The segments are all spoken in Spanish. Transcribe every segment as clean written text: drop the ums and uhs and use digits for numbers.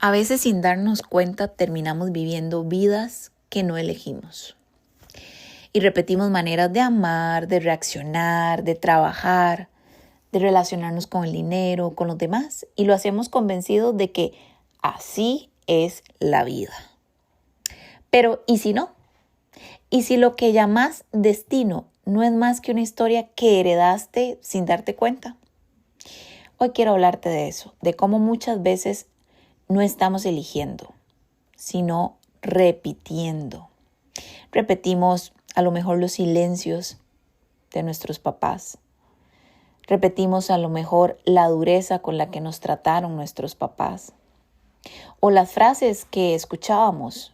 A veces sin darnos cuenta terminamos viviendo vidas que no elegimos. Y repetimos maneras de amar, de reaccionar, de trabajar, de relacionarnos con el dinero, con los demás. Y lo hacemos convencidos de que así es la vida. Pero ¿y si no? ¿Y si lo que llamas destino no es más que una historia que heredaste sin darte cuenta? Hoy quiero hablarte de eso, de cómo muchas veces no estamos eligiendo, sino repitiendo. Repetimos a lo mejor los silencios de nuestros papás. Repetimos a lo mejor la dureza con la que nos trataron nuestros papás. O las frases que escuchábamos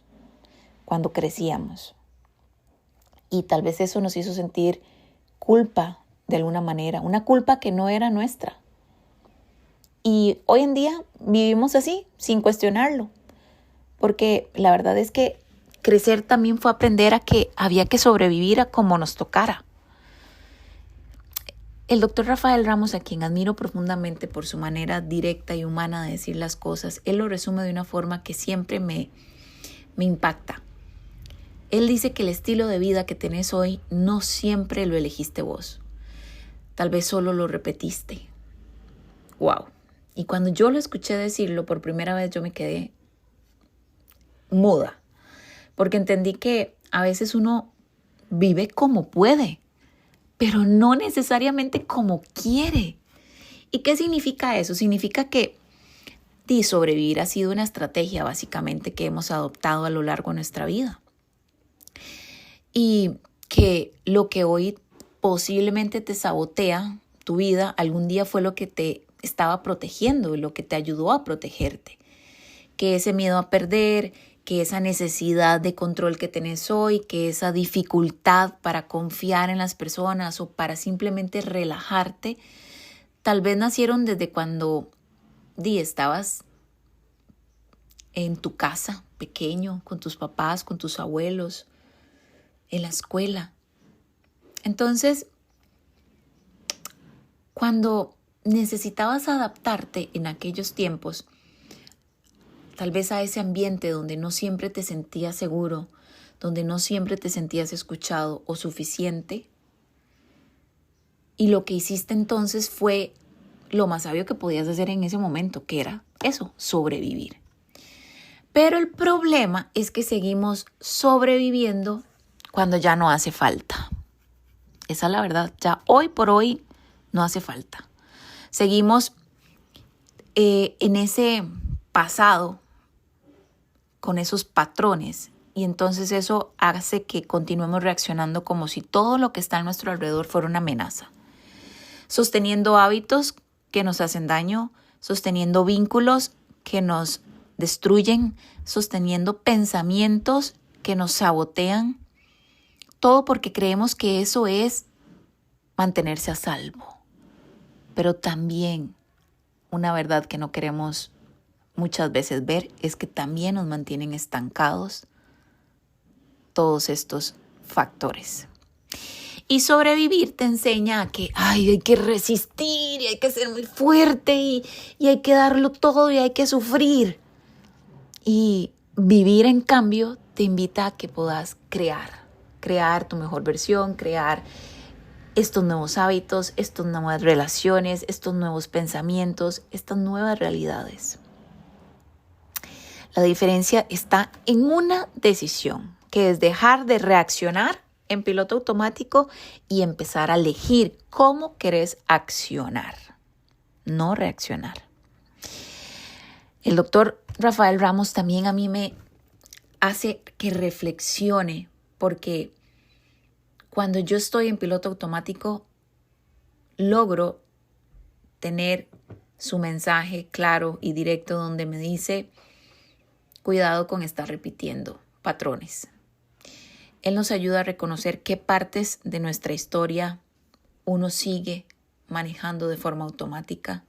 cuando crecíamos. Y tal vez eso nos hizo sentir culpa de alguna manera, una culpa que no era nuestra. Y hoy en día vivimos así, sin cuestionarlo. Porque la verdad es que crecer también fue aprender a que había que sobrevivir a como nos tocara. El doctor Rafael Ramos, a quien admiro profundamente por su manera directa y humana de decir las cosas, él lo resume de una forma que siempre me impacta. Él dice que el estilo de vida que tenés hoy no siempre lo elegiste vos. Tal vez solo lo repetiste. ¡Wow! Y cuando yo lo escuché decirlo por primera vez, yo me quedé muda. Porque entendí que a veces uno vive como puede, pero no necesariamente como quiere. ¿Y qué significa eso? Significa que sobrevivir ha sido una estrategia básicamente que hemos adoptado a lo largo de nuestra vida. Y que lo que hoy posiblemente te sabotea tu vida, algún día fue lo que te estaba protegiendo y lo que te ayudó a protegerte. Que ese miedo a perder, que esa necesidad de control que tenés hoy, que esa dificultad para confiar en las personas o para simplemente relajarte, tal vez nacieron desde cuando estabas en tu casa, pequeño, con tus papás, con tus abuelos, en la escuela. Entonces, cuando necesitabas adaptarte en aquellos tiempos, tal vez a ese ambiente donde no siempre te sentías seguro, donde no siempre te sentías escuchado o suficiente, y lo que hiciste entonces fue lo más sabio que podías hacer en ese momento, que era eso, sobrevivir. Pero el problema es que seguimos sobreviviendo cuando ya no hace falta. Esa es la verdad, ya hoy por hoy no hace falta. Seguimos en ese pasado con esos patrones y entonces eso hace que continuemos reaccionando como si todo lo que está a nuestro alrededor fuera una amenaza. Sosteniendo hábitos que nos hacen daño, sosteniendo vínculos que nos destruyen, sosteniendo pensamientos que nos sabotean, todo porque creemos que eso es mantenerse a salvo. Pero también una verdad que no queremos muchas veces ver es que también nos mantienen estancados todos estos factores. Y sobrevivir te enseña a que hay que resistir y hay que ser muy fuerte y hay que darlo todo y hay que sufrir. Y vivir, en cambio, te invita a que puedas crear tu mejor versión, crear estos nuevos hábitos, estas nuevas relaciones, estos nuevos pensamientos, estas nuevas realidades. La diferencia está en una decisión, que es dejar de reaccionar en piloto automático y empezar a elegir cómo querés accionar, no reaccionar. El doctor Rafael Ramos también a mí me hace que reflexione, porque cuando yo estoy en piloto automático, logro tener su mensaje claro y directo donde me dice: cuidado con estar repitiendo patrones. Él nos ayuda a reconocer qué partes de nuestra historia uno sigue manejando de forma automática.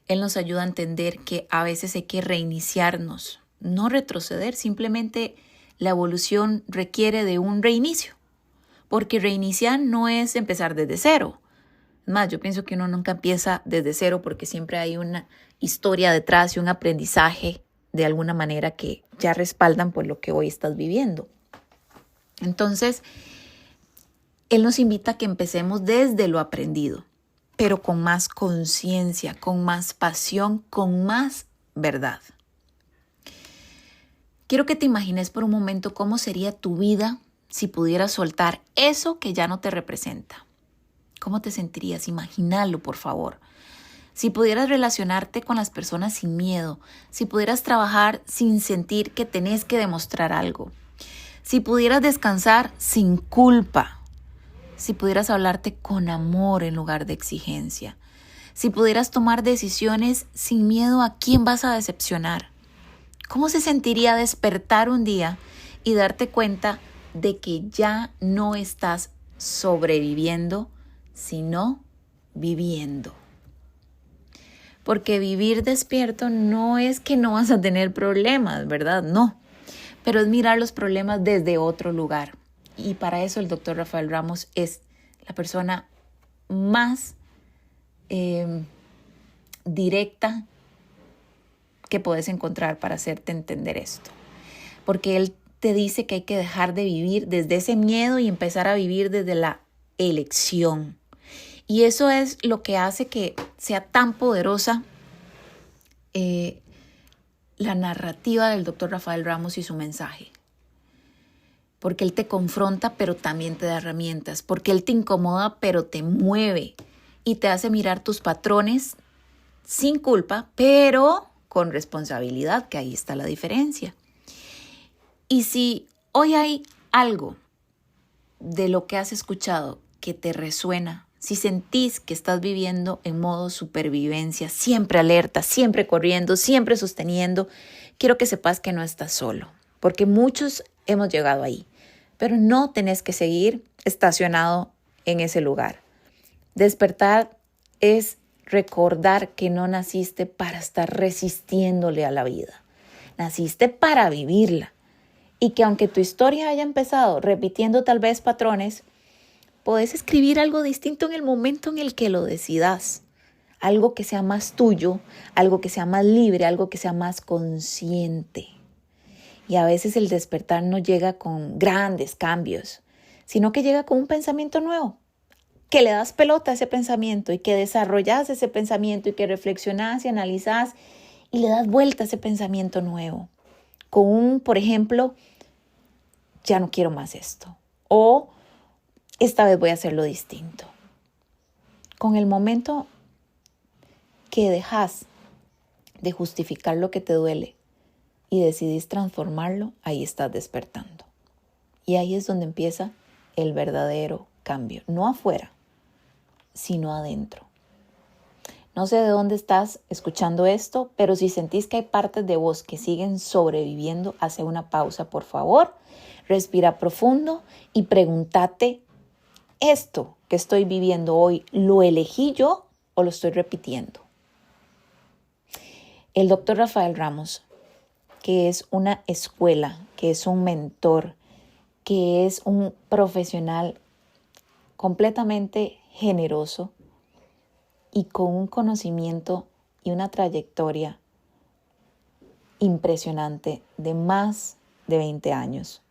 Él nos ayuda a entender que a veces hay que reiniciarnos, no retroceder, simplemente la evolución requiere de un reinicio, porque reiniciar no es empezar desde cero. Es más, yo pienso que uno nunca empieza desde cero porque siempre hay una historia detrás y un aprendizaje de alguna manera que ya respaldan por lo que hoy estás viviendo. Entonces, Él nos invita a que empecemos desde lo aprendido, pero con más conciencia, con más pasión, con más verdad. Quiero que te imagines por un momento cómo sería tu vida si pudieras soltar eso que ya no te representa. ¿Cómo te sentirías? Imagínalo, por favor. Si pudieras relacionarte con las personas sin miedo, si pudieras trabajar sin sentir que tenés que demostrar algo, si pudieras descansar sin culpa, si pudieras hablarte con amor en lugar de exigencia, si pudieras tomar decisiones sin miedo a quién vas a decepcionar. ¿Cómo se sentiría despertar un día y darte cuenta de que ya no estás sobreviviendo, sino viviendo? Porque vivir despierto no es que no vas a tener problemas, ¿verdad? No, pero es mirar los problemas desde otro lugar. Y para eso el doctor Rafael Ramos es la persona más directa que puedes encontrar para hacerte entender esto. Porque él te dice que hay que dejar de vivir desde ese miedo y empezar a vivir desde la elección. Y eso es lo que hace que sea tan poderosa la narrativa del doctor Rafael Ramos y su mensaje. Porque él te confronta, pero también te da herramientas. Porque él te incomoda, pero te mueve. Y te hace mirar tus patrones sin culpa, pero con responsabilidad, que ahí está la diferencia. Y si hoy hay algo de lo que has escuchado que te resuena, si sentís que estás viviendo en modo supervivencia, siempre alerta, siempre corriendo, siempre sosteniendo, quiero que sepas que no estás solo, porque muchos hemos llegado ahí, pero no tenés que seguir estacionado en ese lugar. Despertar es recordar que no naciste para estar resistiéndole a la vida, naciste para vivirla, y que aunque tu historia haya empezado repitiendo tal vez patrones, podés escribir algo distinto en el momento en el que lo decidas. Algo que sea más tuyo, algo que sea más libre, algo que sea más consciente. Y a veces el despertar no llega con grandes cambios, sino que llega con un pensamiento nuevo. Que le das pelota a ese pensamiento y que desarrollas ese pensamiento y que reflexionas y analizas y le das vuelta a ese pensamiento nuevo. Con por ejemplo, ya no quiero más esto. O esta vez voy a hacerlo distinto. Con el momento que dejas de justificar lo que te duele y decidís transformarlo, ahí estás despertando. Y ahí es donde empieza el verdadero cambio. No afuera, sino adentro. No sé de dónde estás escuchando esto, pero si sentís que hay partes de vos que siguen sobreviviendo, hace una pausa, por favor. Respira profundo y pregúntate, ¿esto que estoy viviendo hoy lo elegí yo o lo estoy repitiendo? El doctor Rafael Ramos, que es una escuela, que es un mentor, que es un profesional completamente generoso y con un conocimiento y una trayectoria impresionante de más de 20 años,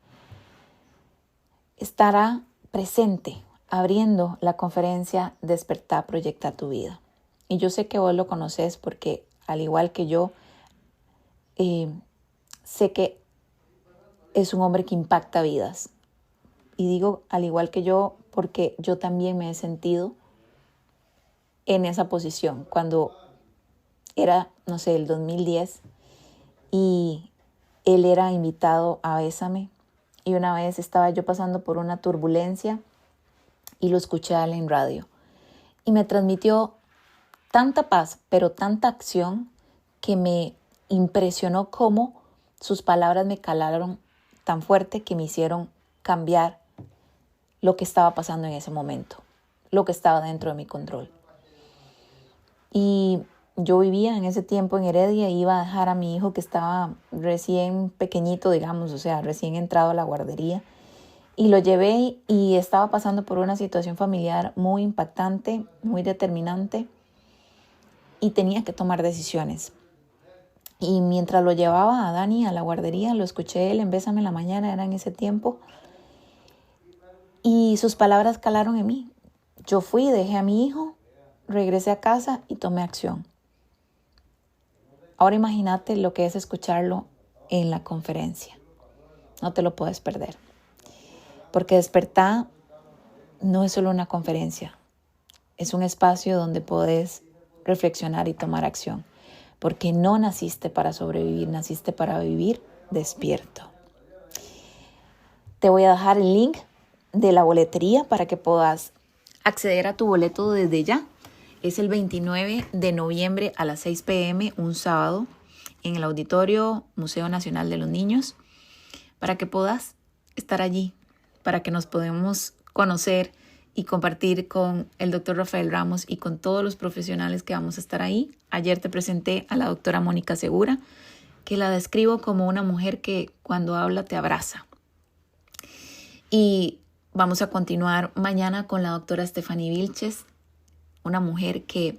estará presente abriendo la conferencia Despertar, Proyecta tu Vida. Y yo sé que vos lo conoces porque, al igual que yo, sé que es un hombre que impacta vidas. Y digo al igual que yo porque yo también me he sentido en esa posición cuando era, el 2010 y él era invitado a Bésame. Y una vez estaba yo pasando por una turbulencia y lo escuché a él en radio. Y me transmitió tanta paz, pero tanta acción que me impresionó cómo sus palabras me calaron tan fuerte que me hicieron cambiar lo que estaba pasando en ese momento, lo que estaba dentro de mi control. Y yo vivía en ese tiempo en Heredia y iba a dejar a mi hijo que estaba recién pequeñito, recién entrado a la guardería. Y lo llevé y estaba pasando por una situación familiar muy impactante, muy determinante y tenía que tomar decisiones. Y mientras lo llevaba a Dani a la guardería, lo escuché él en Bésame en la mañana, era en ese tiempo. Y sus palabras calaron en mí. Yo fui, dejé a mi hijo, regresé a casa y tomé acción. Ahora imagínate lo que es escucharlo en la conferencia. No te lo puedes perder. Porque Despertá no es solo una conferencia. Es un espacio donde podés reflexionar y tomar acción. Porque no naciste para sobrevivir, naciste para vivir despierto. Te voy a dejar el link de la boletería para que puedas acceder a tu boleto desde ya. Es el 29 de noviembre a las 6 p.m., un sábado, en el Auditorio Museo Nacional de los Niños, para que puedas estar allí, para que nos podamos conocer y compartir con el doctor Rafael Ramos y con todos los profesionales que vamos a estar ahí. Ayer te presenté a la doctora Mónica Segura, que la describo como una mujer que cuando habla te abraza. Y vamos a continuar mañana con la doctora Stephanie Vilches, una mujer que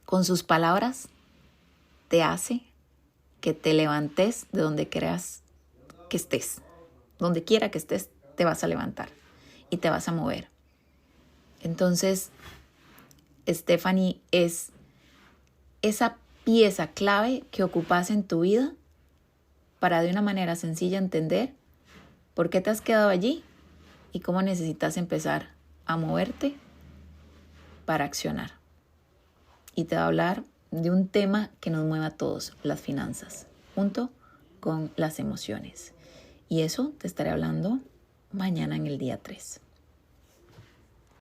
con sus palabras te hace que te levantes de donde creas que estés. Donde quiera que estés, te vas a levantar y te vas a mover. Entonces, Stephanie es esa pieza clave que ocupas en tu vida para de una manera sencilla entender por qué te has quedado allí y cómo necesitas empezar a moverte para accionar. Y te va a hablar de un tema que nos mueve a todos, las finanzas, junto con las emociones. Y eso te estaré hablando mañana en el día 3.